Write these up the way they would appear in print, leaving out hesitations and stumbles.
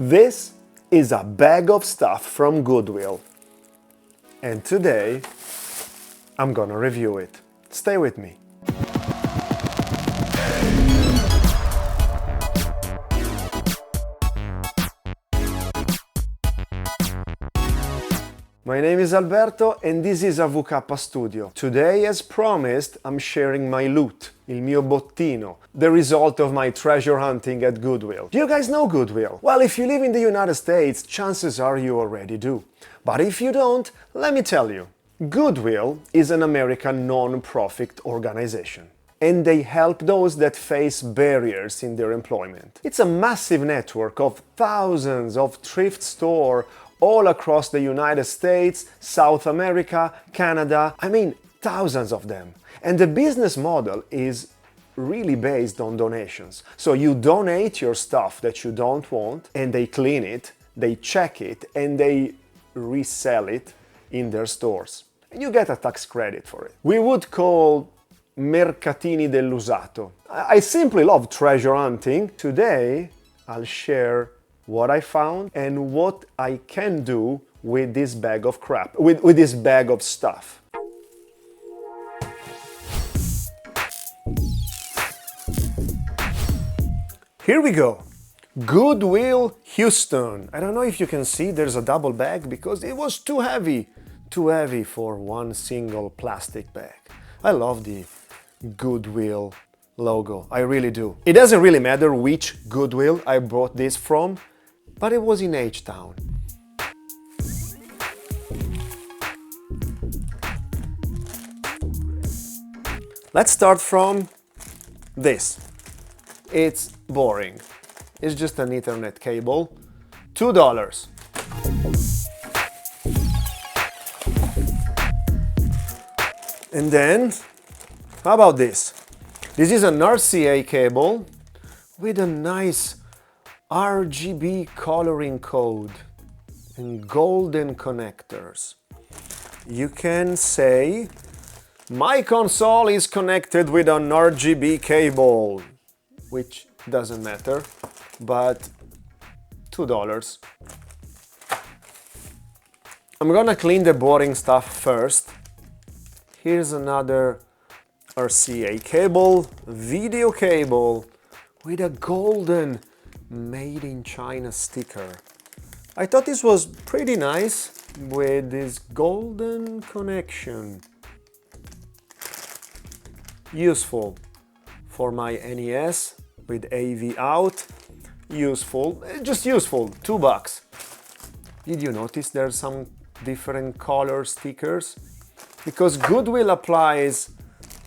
This is a bag of stuff from Goodwill. And today, I'm gonna review it. Stay with me. My name is Alberto and this is AVK Studio. Today, as promised, I'm sharing my loot, il mio bottino, the result of my treasure hunting at Goodwill. Do you guys know Goodwill? Well, if you live in the United States, chances are you already do. But if you don't, let me tell you. Goodwill is an American non-profit organization, and they help those that face barriers in their employment. It's a massive network of thousands of thrift stores all across the United States, South America, Canada, thousands of them. And the business model is really based on donations. So you donate your stuff that you don't want, and they clean it, they check it, and they resell it in their stores. And you get a tax credit for it. We would call mercatini dell'usato. I simply love treasure hunting. Today, I'll share what I found and what I can do with this bag of crap, with this bag of stuff. Here we go. Goodwill Houston. I don't know if you can see there's a double bag because it was too heavy for one single plastic bag. I love the Goodwill logo, I really do. It doesn't really matter which Goodwill I bought this from, but it was in H-Town. Let's start from this. It's boring. It's just an Ethernet cable. $2. And then, how about this? This is an RCA cable with a nice RGB coloring code and golden connectors. You can say, my console is connected with an RGB cable, which doesn't matter, but $2. I'm gonna clean the boring stuff first. Here's another RCA cable, video cable with a golden Made in China sticker. I thought this was pretty nice with this golden connection. Useful for my NES with AV out. Useful, just useful, $2. Did you notice there's some different color stickers? Because Goodwill applies,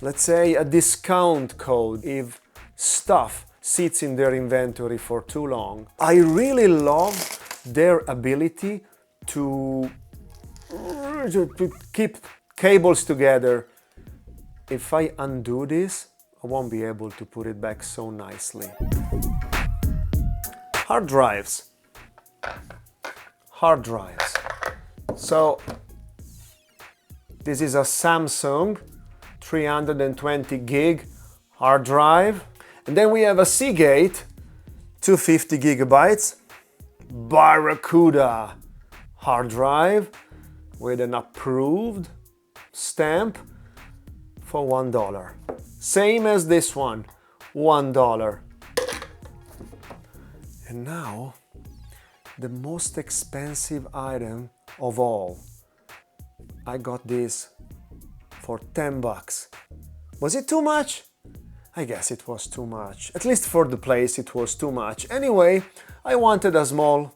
let's say, a discount code if stuff sits in their inventory for too long. I really love their ability to keep cables together. If I undo this, I won't be able to put it back so nicely. Hard drives. Hard drives. So, this is a Samsung 320 gig hard drive. And then we have a Seagate 250 gigabytes Barracuda hard drive with an approved stamp for $1. Same as this one, $1. And now, the most expensive item of all. I got this for $10. Was it too much? I guess it was too much. At least for the place it was too much. Anyway, I wanted a small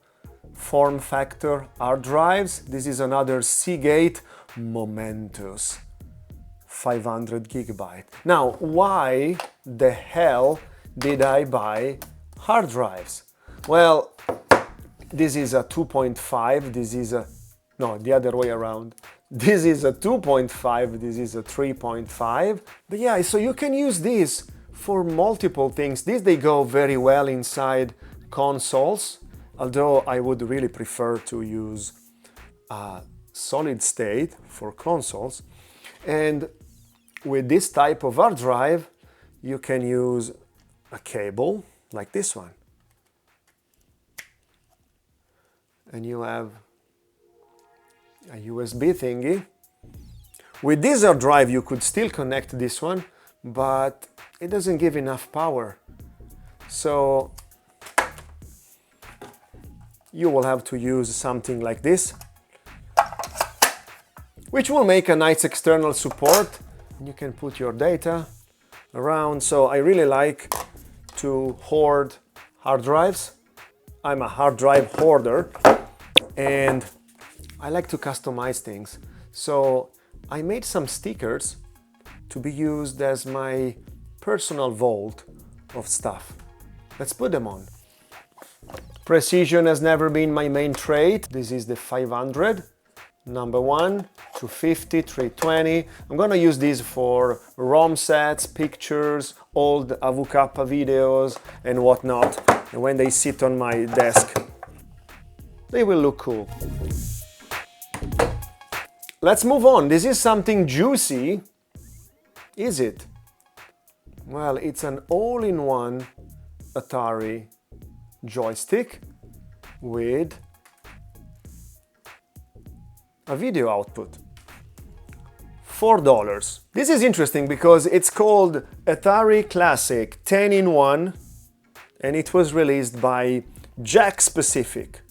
form factor hard drives. This is another Seagate Momentous 500 gigabyte. Now, why the hell did I buy hard drives? Well, this is a 2.5, this is a, no, the other way around. This is a 2.5, this is a 3.5. But yeah, so you can use this for multiple things. They go very well inside consoles, although I would really prefer to use solid state for consoles. And with this type of hard drive, you can use a cable like this one. and you have a USB thingy. With this hard drive you could still connect this one, but it doesn't give enough power. So you will have to use something like this, which will make a nice external support. You can put your data around. So I really like to hoard hard drives. I'm a hard drive hoarder and I like to customize things. So I made some stickers to be used as my personal vault of stuff. Let's put them on. Precision has never been my main trait. This is the 500, number 1, 250, 320. I'm gonna use these for ROM sets, pictures, old AVK videos and whatnot. And when they sit on my desk, they will look cool. Let's move on. This is something juicy. Is it? Well, it's an all-in-one Atari joystick with a video output. $4. This is interesting because it's called Atari Classic 10-in-1 and it was released by Jack Specific.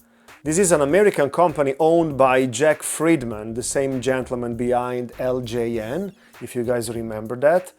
This is an American company owned by Jack Friedman, the same gentleman behind LJN, if you guys remember that.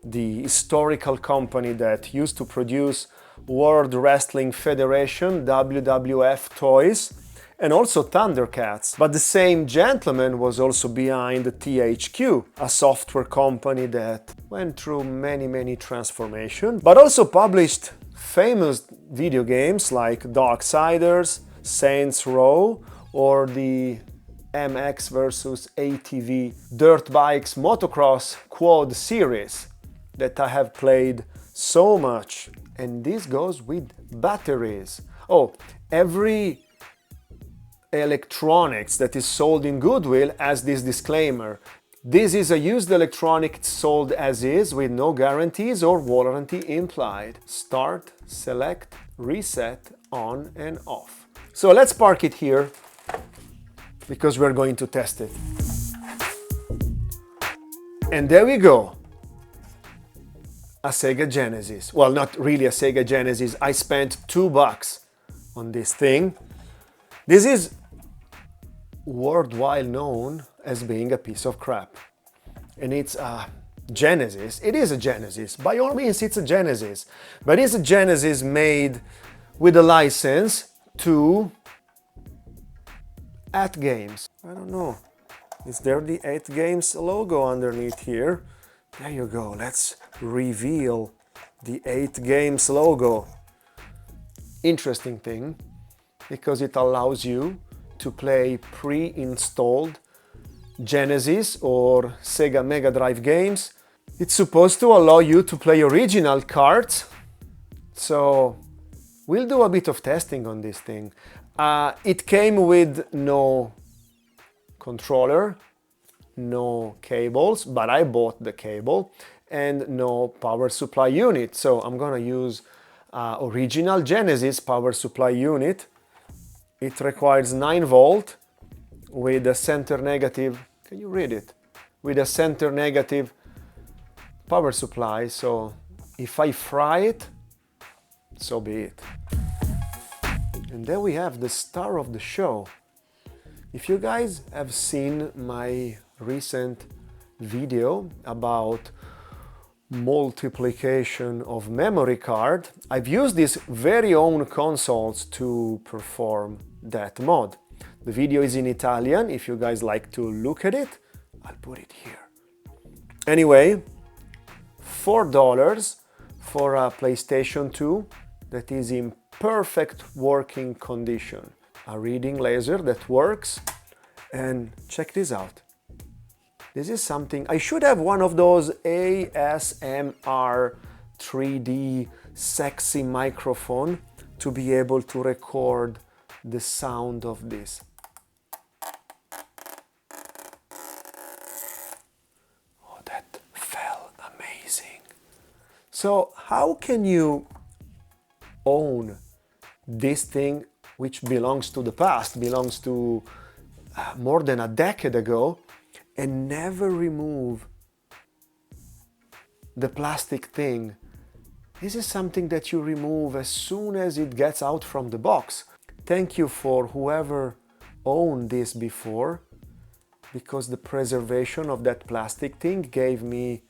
The historical company that used to produce World Wrestling Federation, WWF toys, and also Thundercats. But the same gentleman was also behind THQ, a software company that went through many transformations, but also published famous video games like Darksiders, Saints Row, or the MX versus ATV Dirt Bikes Motocross Quad series that I have played so much. And this goes with batteries. Oh, every electronics that is sold in Goodwill has this disclaimer. This is a used electronic sold as is with no guarantees or warranty implied. Start, select, reset, on and off. So let's park it here because we're going to test it. And there we go. A Sega Genesis. Well, not really a Sega Genesis. I spent $2 on this thing. This is worldwide known as being a piece of crap. And it's a Genesis. It is a Genesis. By all means, it's a Genesis. But it's a Genesis made with a license to AtGames. I don't know. Is there the AtGames logo underneath here? There you go. Let's reveal the 8Games logo. Interesting thing, because it allows you to play pre-installed Genesis or Sega Mega Drive games. It's supposed to allow you to play original cards. So we'll do a bit of testing on this thing. It came with no controller, no cables, but I bought the cable, and no power supply unit. So I'm gonna use original Genesis power supply unit. It requires 9 volt with a center negative, can you read it? With a center negative power supply. So if I fry it, so be it. And then we have the star of the show. If you guys have seen my recent video about multiplication of memory card, I've used these very own consoles to perform that mod. The video is in Italian. If you guys like to look at it, I'll put it here. Anyway, $4 for a PlayStation 2 that is in perfect working condition. A reading laser that works. And check this out. This is something, I should have one of those ASMR 3D sexy microphone to be able to record the sound of this. Oh, that felt amazing. So how can you own this thing which belongs to the past, belongs to more than a decade ago, and never remove the plastic thing. This is something that you remove as soon as it gets out from the box. Thank you for whoever owned this before, because the preservation of that plastic thing gave me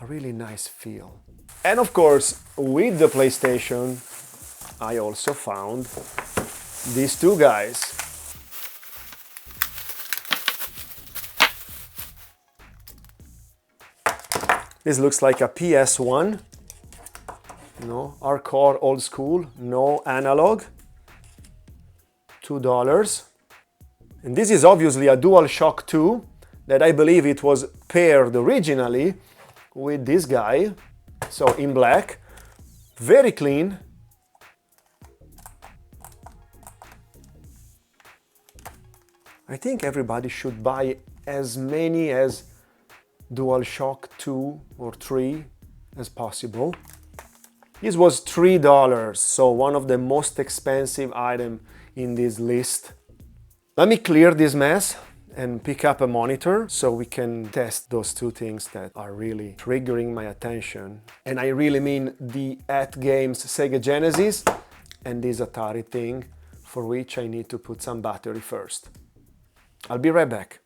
a really nice feel. And of course, with the PlayStation, I also found these two guys. This looks like a PS1, hardcore old school, no analog, $2. And this is obviously a DualShock 2 that I believe it was paired originally with this guy, so in black, very clean. I think everybody should buy as many as DualShock 2 or 3 as possible. This was $3, so one of the most expensive items in this list. Let me clear this mess and pick up a monitor so we can test those two things that are really triggering my attention. And I really mean the @Games Sega Genesis and this Atari thing, for which I need to put some battery first. I'll be right back.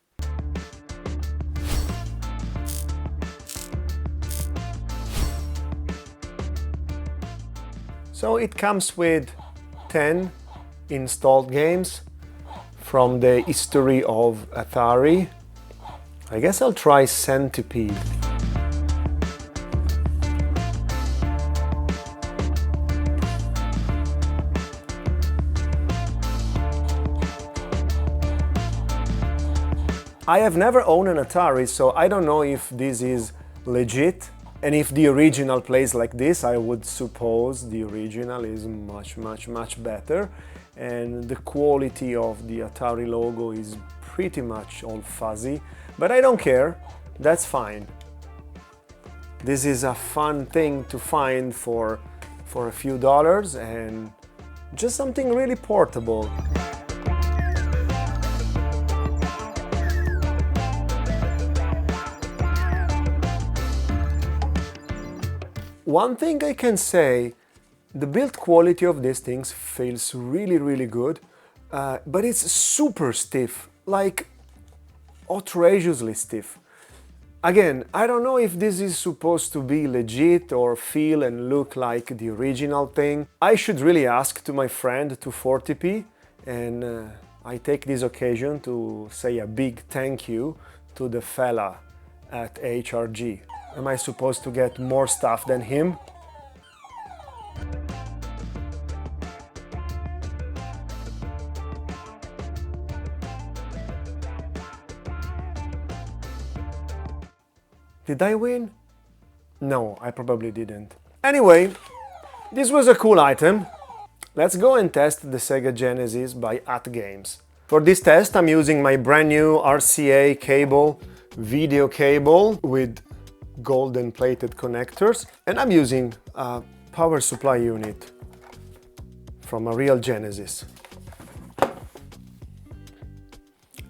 So it comes with 10 installed games from the history of Atari. I guess I'll try Centipede. I have never owned an Atari, so I don't know if this is legit. And if the original plays like this, I would suppose the original is much better. And the quality of the Atari logo is pretty much all fuzzy. But I don't care, that's fine. This is a fun thing to find for a few dollars and just something really portable. One thing I can say, the build quality of these things feels really good, but it's super stiff, like outrageously stiff. Again, I don't know if this is supposed to be legit or feel and look like the original thing. I should really ask to my friend 240p, and I take this occasion to say a big thank you to the fella at HRG. Am I supposed to get more stuff than him? Did I win? No, I probably didn't. Anyway, this was a cool item. Let's go and test the Sega Genesis by @Games. For this test, I'm using my brand new RCA cable, video cable with golden plated connectors, and I'm using a power supply unit from a real Genesis.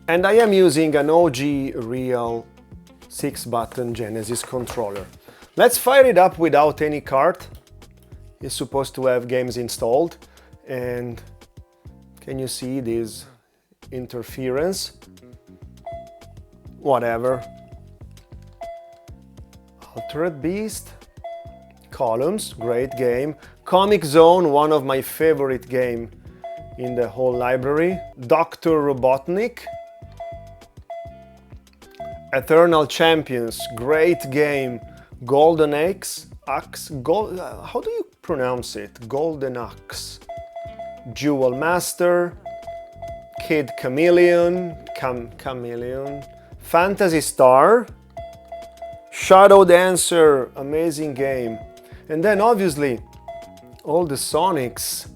And I am using an OG real 6-button Genesis controller. Let's fire it up without any cart. It's supposed to have games installed, and can you see this interference? Whatever. Altered Beast, Columns, great game. Comic Zone, one of my favorite games in the whole library. Dr. Robotnik. Eternal Champions, great game. Golden Axe, how do you pronounce it? Golden Axe. Jewel Master. Kid Chameleon, Chameleon. Phantasy Star. Shadow Dancer, amazing game. And then obviously all the Sonics.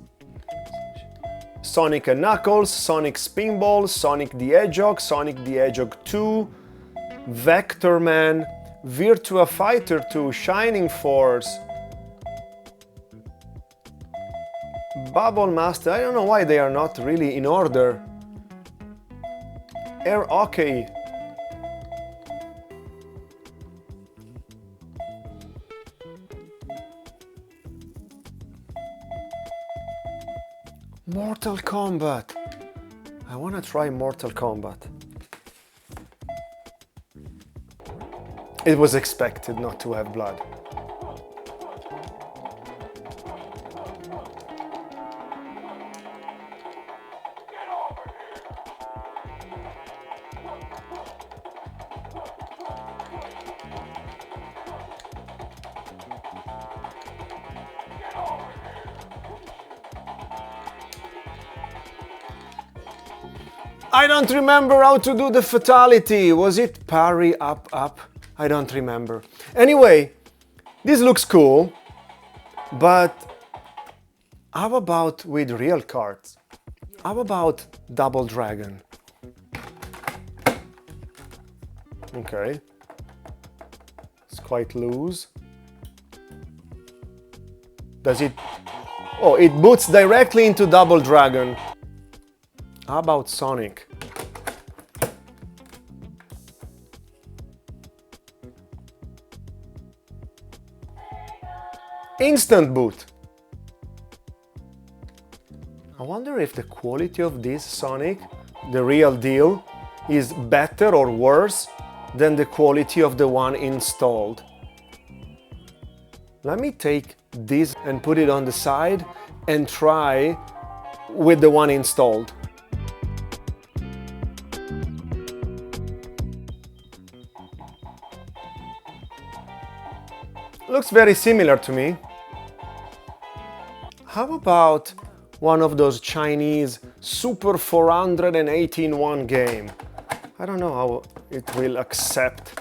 Sonic & Knuckles, Sonic Spinball, Sonic the Hedgehog, Sonic the Hedgehog 2, Vector Man, Virtua Fighter 2, Shining Force, Bubble Master, I don't know why they are not really in order. Air Hockey. Mortal Kombat. I want to try Mortal Kombat. It was expected not to have blood. I don't remember how to do the fatality. Was it parry up, up? I don't remember. Anyway, this looks cool, but how about with real cards? How about Double Dragon? Okay. It's quite loose. Does it... Oh, it boots directly into Double Dragon. How about Sonic? Instant boot. I wonder if the quality of this Sonic, the real deal, is better or worse than the quality of the one installed. Let me take this and put it on the side and try with the one installed. Looks very similar to me. How about one of those Chinese Super 418-1 game? I don't know how it will accept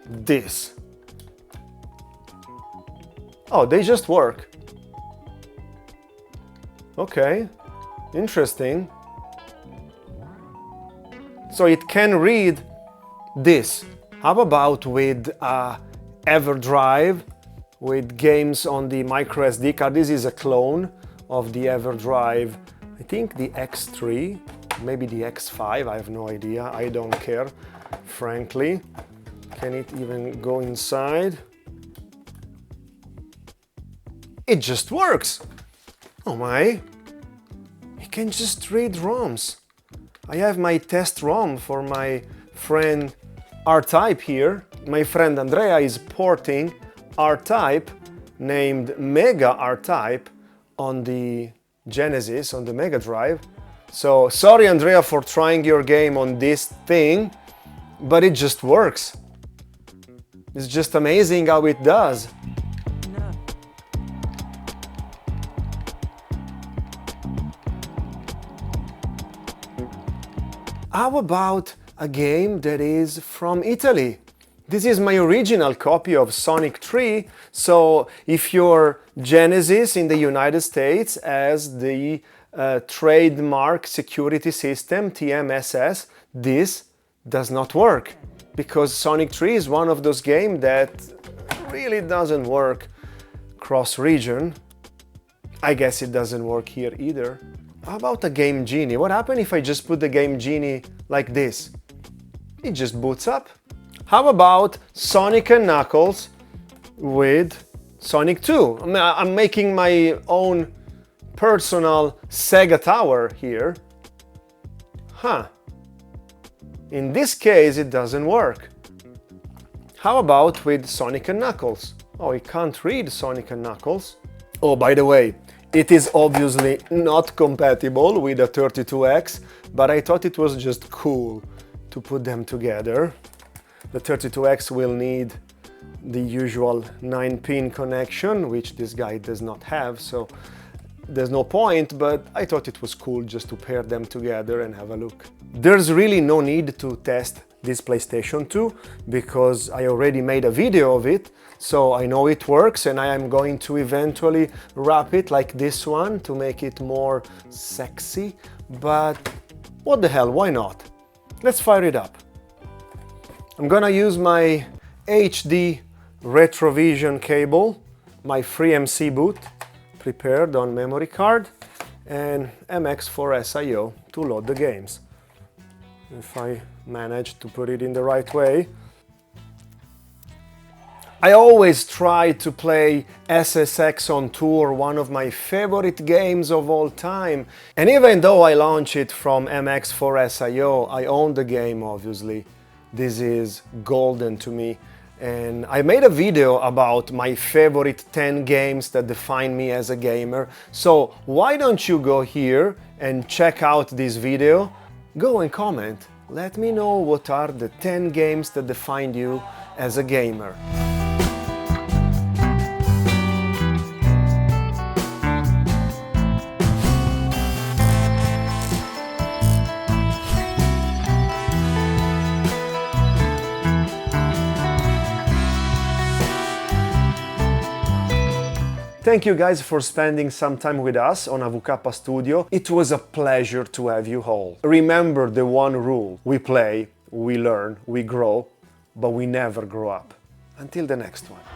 this. Oh, they just work. Okay, interesting. So it can read this. How about with EverDrive, with games on the micro SD card? This is a clone of the EverDrive, I think the X3, maybe the X5, I have no idea, I don't care, frankly. Can it even go inside? It just works! Oh my! It can just read ROMs. I have my test ROM for my friend R-Type here. My friend Andrea is porting R-Type named Mega R-Type on the Genesis, on the Mega Drive. So sorry Andrea for trying your game on this thing, but it just works. It's just amazing how it does. How about a game that is from Italy? This is my original copy of Sonic 3, so if your Genesis in the United States has the trademark security system, TMSS, this does not work, because Sonic 3 is one of those games that really doesn't work cross-region. I guess it doesn't work here either. How about a Game Genie? What happens if I just put the Game Genie like this? It just boots up. How about Sonic and Knuckles with Sonic 2? I'm making my own personal Sega Tower here. Huh. In this case, it doesn't work. How about with Sonic and Knuckles? Oh, it can't read Sonic and Knuckles. Oh, by the way, it is obviously not compatible with a 32X, but I thought it was just cool to put them together. The 32X will need the usual 9-pin connection, which this guy does not have, so there's no point, but I thought it was cool just to pair them together and have a look. There's really no need to test this PlayStation 2 because I already made a video of it, so I know it works, and I am going to eventually wrap it like this one to make it more sexy, but what the hell, why not? Let's fire it up. I'm gonna use my HD Retrovision cable, my FreeMC boot, prepared on memory card, and MX4SIO to load the games. If I manage to put it in the right way. I always try to play SSX on Tour, one of my favorite games of all time. And even though I launch it from MX4SIO, I own the game obviously. This is golden to me. And I made a video about my favorite 10 games that define me as a gamer. So why don't you go here and check out this video? Go and comment. Let me know what are the 10 games that define you as a gamer. Thank you guys for spending some time with us on AVK Studio. It was a pleasure to have you all. Remember the one rule: we play, we learn, we grow, but we never grow up. Until the next one.